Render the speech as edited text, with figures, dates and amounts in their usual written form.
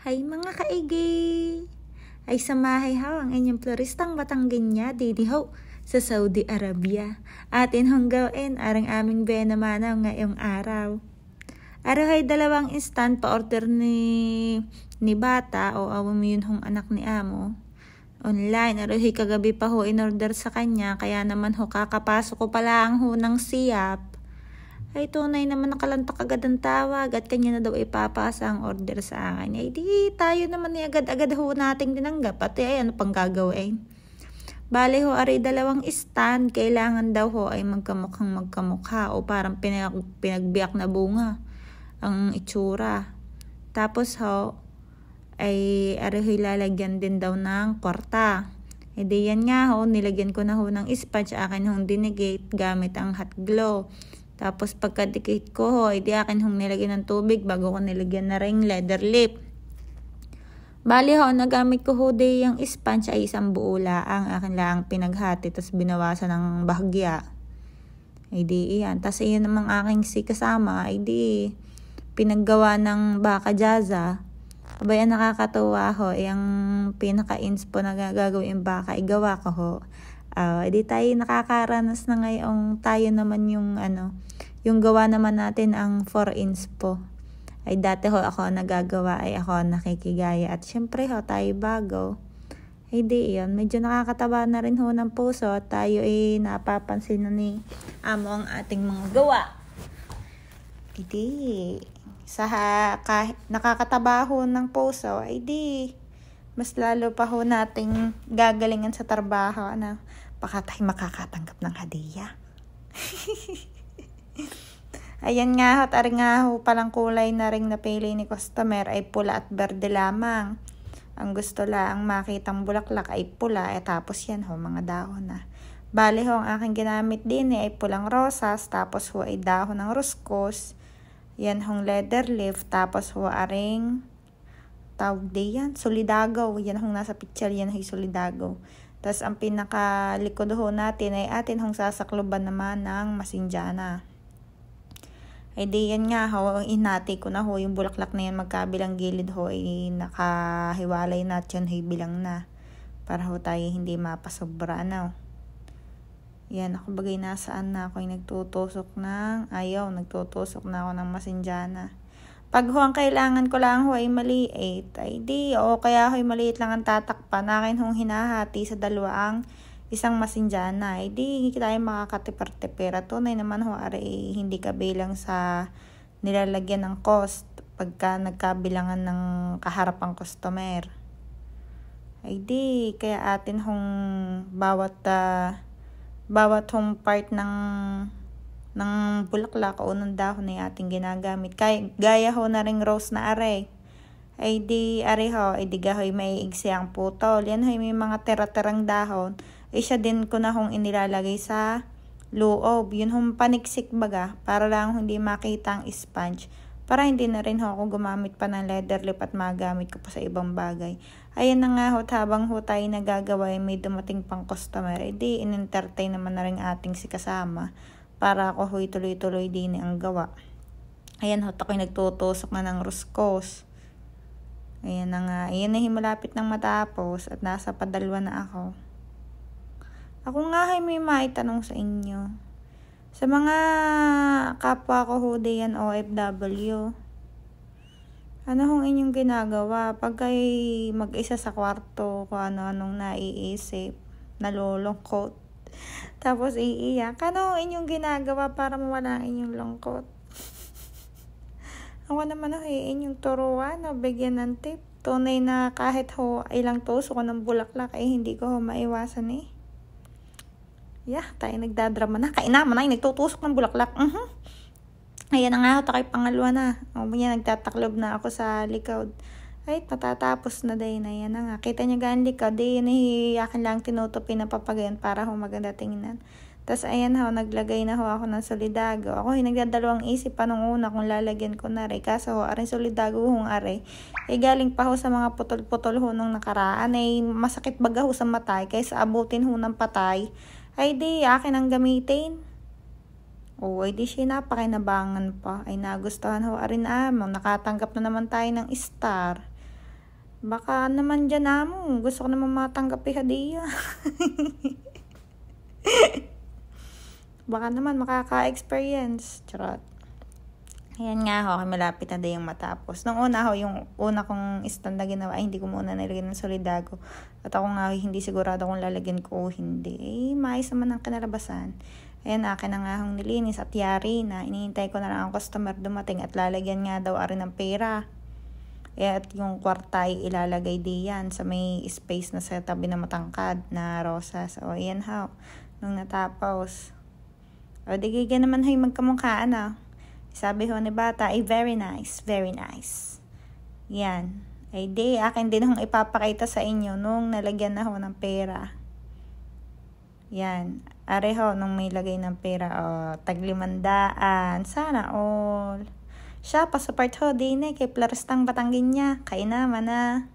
Hay mga kaigi! Ay samahay ho ang inyong floristang Batanggenya didi ho sa Saudi Arabia. Atin hong gawin arang aming benamanaw ngayong araw. Araw ay dalawang instant pa order ni bata o awam yun hong anak ni amo. Online, araw ay kagabi pa ho in order sa kanya kaya naman ho kakapasok ko pala ang ho ng siyap. Ay tunay naman nakalantak agad ang tawag at kanya na daw ipapasa ang order sa akin. Ay di tayo naman ni agad-agad ho nating tinanggap at ay ano pang gagawin. Bale ho aray dalawang stand, kailangan daw ho ay magkamukha o parang pinagbiyak na bunga ang itsura. Tapos ho ay aray ho lalagyan din daw ng kwarta. E di yan nga ho, nilagyan ko na ho ng sponge akin hong dinigate gamit ang hot glue. Tapos pagkadikit ko ho, hindi akin hong nilagyan ng tubig bago ko nilagyan na ring leather lip. Bali ho, nagamit ko ho day yung sponge ay isang buo laang. Akin lang pinaghati, tapos binawasan ng bahagya. Ay di iyan. Tapos iyan namang aking si kasama, ay di pinaggawa ng baka jaza. Abay, nakakatuwa ho, yung pinaka-inspo na gagawin baka, igawa ko ho. Edi tayo nakakaranas na ngayong tayo naman yung yung gawa naman natin ang 4 inspo. Ay dati ho ako nagagawa, ay ako nakikigaya at syempre ho tayo bago. Ay di yun, medyo nakakataba na rin ho ng puso at tayo ay napapansin na ni amo ang ating mga gawa. Hindi, kahit nakakataba ho ng puso, ay di mas lalo pa ho nating gagalingan sa trabaho. Baka tayo makakatanggap ng hadiah. Ayan nga ho, at nga ho palang kulay na ring napili ni customer ay pula at berde lamang. Ang gusto lang makitang bulaklak ay pula, tapos yan ho mga dahon na. Bale ho, ang aking ginamit din ay pulang rosas, tapos ho ay dahon ng ruskos. Yan hong leather leaf, tapos ho aring tawag di yan, solidago. Yan hong nasa picture, yan ay solidago. Tapos ang pinakalikod ho natin ay atin hong sasakloban naman ng masinjana. Ay di yan nga ho, inati ko na ho yung bulaklak na yan magkabilang gilid ho ay nakahiwalay na at yun ay bilang na. Para ho tayo hindi mapasobra Yan, ako bagay nasaan na ako ay nagtutusok nagtutusok na ako ng masinjana. Pag ho ang kailangan ko lang ho ay maliit, ay di, o kaya ho ay maliit lang ang tatakpan, akin hong hinahati sa dalawa ang isang masinjana, ay di tayo makakatipar-tipira. Tunay naman ho, aray hindi kabilang sa nilalagyan ng cost pagka nagkabilangan ng kaharapang customer. Ay di, kaya atin hong bawat hong part ng bulaklak o ng dahon ay ating ginagamit. Gaya ho na ring rose na are. Ay di are ho, ay di gahoy may igsi ang putol. Yan ho may mga tira-tirang dahon. Ay siya din ko na hong inilalagay sa loob. Yun hong paniksik baga para lang hindi makita ang sponge. Para hindi na rin ho ako gumamit pa ng leather lip at magamit ko pa sa ibang bagay. Ayan na nga ho, habang ho tayo nagagawa ay may dumating pang customer. Ay di in-entertain naman na rin ating si kasama. Para ako huy tuloy-tuloy din ang gawa. Ayan ho, ako'y nagtutusok na ng ruskos. Ayan na nga, ayan na malapit nang matapos at nasa padalwa na ako. Ako nga ay may maitanong sa inyo. Sa mga kapwa ko ho diyan OFW, ano hong inyong ginagawa pag kayo mag-isa sa kwarto kung ano-anong naiisip, nalulungkot? Tapos iiyak. Ano inyong ginagawa para mawala ang inyong lungkot? Ako naman ho, inyong turuan o bigyan ng tip. Tunay na kahit ho ilang tusok ko ng bulaklak ay hindi ko ho maiwasan tayo nagdadrama na. Kainaman na, nagtutusok ng bulaklak. Ayan na nga ho, takay pangalawa na. Nagtataklob na ako sa likod. Ay, matatapos na day na yan nga. Kita niya gaan likaw, day akin lang tinutupi na papagayon para ho maganda tingnan. Tapos ayan ho, naglagay na ho ako ng solidago. Ako nagdadalawang isip pa nung una kung lalagyan ko na rin. Kaso ho, aring solidago hong are. Galing pa ho sa mga putol-putol ho nung nakaraan. Ay masakit baga ho sa matay kaysa abutin ho ng patay. Ay di, akin ang gamitin. Ay di siya napakinabangan pa. Ay nagustuhan ho arin amo. Nakatanggap na naman tayo ng star. Baka naman dyan amo. Gusto ko naman matanggap hadiah. Baka naman makaka-experience. Charot. Ayan nga ho, malapit na din yung matapos. Nung una ho, yung una kong stand na ginawa, hindi ko muna nilagyan ng solidago. At ako nga hindi sigurado kung lalagyan ko o hindi. Maayos naman ang kinalabasan. Ayan, akin na nga hong nilinis at yari na. Inihintay ko na lang ang customer dumating at lalagyan nga daw ari ng pera. At yung kwartay ilalagay diyan sa may space na sa tabi na matangkad na rosas. O, ayan ho. Nung natapos. O, di gaya naman ho yung magkamukhaan na. Sabi ho ni bata, ay very nice, very nice. Yan. Ay di, akin din hong ipapakita sa inyo nung nalagyan na ho ng pera. Yan. Are ho, nung may lagay ng pera, tag-500. Sana all. Siya, pasuport ho, din kay Floristang Batanggen niya. Kaya naman na.